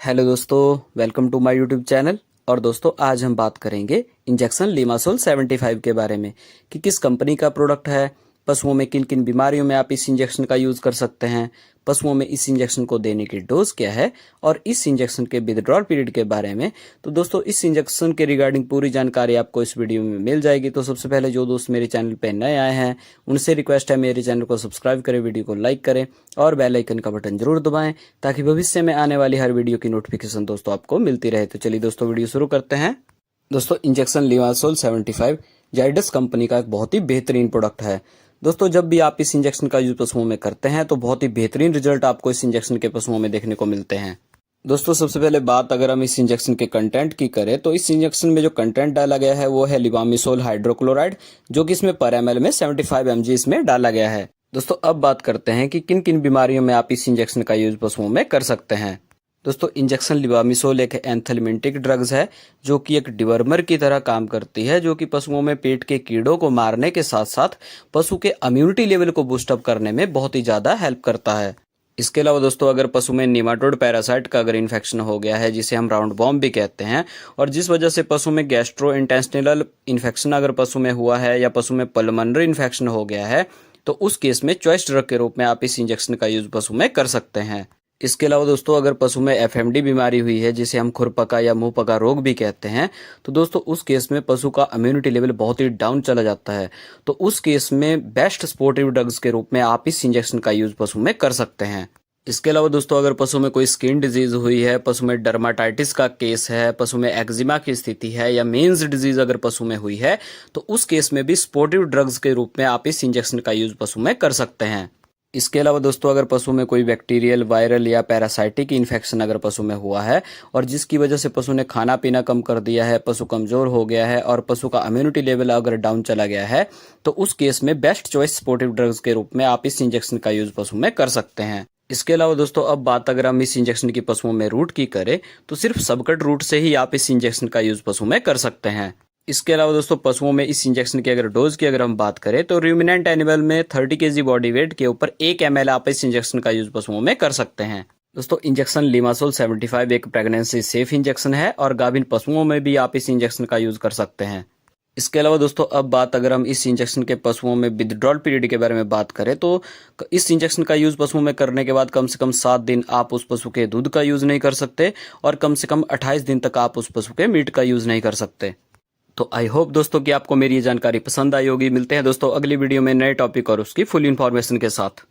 Hello दोस्तों, welcome to my YouTube channel. और दोस्तों आज हम बात करेंगे इंजेक्शन लिमासोल 75 के बारे में कि किस कंपनी का प्रोडक्ट है, पशुओं में किन किन बीमारियों में आप इस इंजेक्शन का यूज़ कर सकते हैं, पशुओं में इस इंजेक्शन को देने की डोज क्या है और इस इंजेक्शन के विथड्रॉल पीरियड के बारे में। तो दोस्तों इस इंजेक्शन के रिगार्डिंग पूरी जानकारी आपको इस वीडियो में मिल जाएगी। तो सबसे पहले जो दोस्त मेरे चैनल पे नए आए हैं उनसे रिक्वेस्ट है मेरे चैनल को सब्सक्राइब करें, वीडियो को लाइक करें और बेल आइकन का बटन जरूर दबाएं ताकि भविष्य में आने वाली हर वीडियो की नोटिफिकेशन दोस्तों आपको मिलती रहे। तो चलिए दोस्तों वीडियो शुरू करते हैं। दोस्तों इंजेक्शन लिमासोल 75 जाइडस कंपनी का एक बहुत ही बेहतरीन प्रोडक्ट है। दोस्तों जब भी आप इस इंजेक्शन का यूज पशुओं में करते हैं तो बहुत ही बेहतरीन रिजल्ट आपको इस इंजेक्शन के पशुओं में देखने को मिलते हैं। दोस्तों सबसे पहले बात अगर हम इस इंजेक्शन के कंटेंट की करें तो इस इंजेक्शन में जो कंटेंट डाला गया है वो है लिबामिसोल हाइड्रोक्लोराइड, जो कि इसमें पर ml में 75 mg इसमें डाला गया है। दोस्तों अब बात करते हैं कि किन किन बीमारियों में आप इस इंजेक्शन का यूज पशुओं में कर सकते हैं। दोस्तों इंजेक्शन लिबामिसोल एक एंथेलमिंटिक ड्रग्स है जो कि एक डिवर्मर की तरह काम करती है, जो कि पशुओं में पेट के कीड़ों को मारने के साथ साथ पशु के इम्यूनिटी लेवल को बूस्टअप करने में बहुत ही ज़्यादा हेल्प करता है। इसके अलावा दोस्तों अगर पशु में निमाटोड पैरासाइट का अगर इन्फेक्शन हो गया है, जिसे हम राउंड बॉम्ब भी कहते हैं, और जिस वजह से पशु में गैस्ट्रो इंटेस्टिनल इन्फेक्शन अगर पशु में हुआ है या पशु में पल्मोनरी इन्फेक्शन हो गया है, तो उस केस में चॉइस ड्रग के रूप में आप इस इंजेक्शन का यूज पशु में कर सकते हैं। इसके अलावा दोस्तों अगर पशु में एफएमडी बीमारी हुई है, जिसे हम खुरपका या मुंह पका रोग भी कहते हैं, तो दोस्तों उस केस में पशु का इम्यूनिटी लेवल बहुत ही डाउन चला जाता है। तो उस केस में बेस्ट सपोर्टिव ड्रग्स के रूप में आप इस इंजेक्शन का यूज पशु में कर सकते हैं। इसके अलावा दोस्तों अगर पशु में कोई स्किन डिजीज हुई है, पशु में डर्माटाइटिस का केस है, पशु में एक्जिमा की स्थिति है या मेंस डिजीज अगर पशु में हुई है, तो उस केस में भी सपोर्टिव ड्रग्स के रूप में आप इस इंजेक्शन का यूज पशु में कर सकते हैं। इसके अलावा दोस्तों अगर पशु में कोई बैक्टीरियल, वायरल या पैरासाइटिक इन्फेक्शन अगर पशु में हुआ है और जिसकी वजह से पशु ने खाना पीना कम कर दिया है, पशु कमजोर हो गया है और पशु का इम्यूनिटी लेवल अगर डाउन चला गया है, तो उस केस में बेस्ट चॉइस सपोर्टिव ड्रग्स के रूप में आप इस इंजेक्शन का यूज पशु में कर सकते हैं। इसके अलावा दोस्तों अब बात अगर हम इस इंजेक्शन की पशुओं में रूट की करें तो सिर्फ सबकट रूट से ही आप इस इंजेक्शन का यूज पशु में कर सकते हैं। इसके अलावा दोस्तों पशुओं में इस इंजेक्शन की अगर डोज की अगर हम बात करें तो रूमिनेंट एनिमल में 30 kg बॉडी वेट के ऊपर 1 ml आप इस इंजेक्शन का यूज पशुओं में कर सकते हैं। दोस्तों इंजेक्शन लिमासोल 75 एक प्रेगनेंसी सेफ इंजेक्शन है और गाभिन पशुओं में भी आप इस इंजेक्शन का यूज कर सकते हैं। इसके अलावा दोस्तों अब बात अगर हम इस इंजेक्शन के पशुओं में विथड्रॉल पीरियड के बारे में बात करें तो इस इंजेक्शन का यूज पशुओं में करने के बाद कम से कम 7 दिन आप उस पशु के दूध का यूज नहीं कर सकते और कम से कम 28 दिन तक आप उस पशु के मीट का यूज नहीं कर सकते। तो आई होप दोस्तों कि आपको मेरी ये जानकारी पसंद आई होगी। मिलते हैं दोस्तों अगली वीडियो में नए टॉपिक और उसकी फुल इन्फॉर्मेशन के साथ।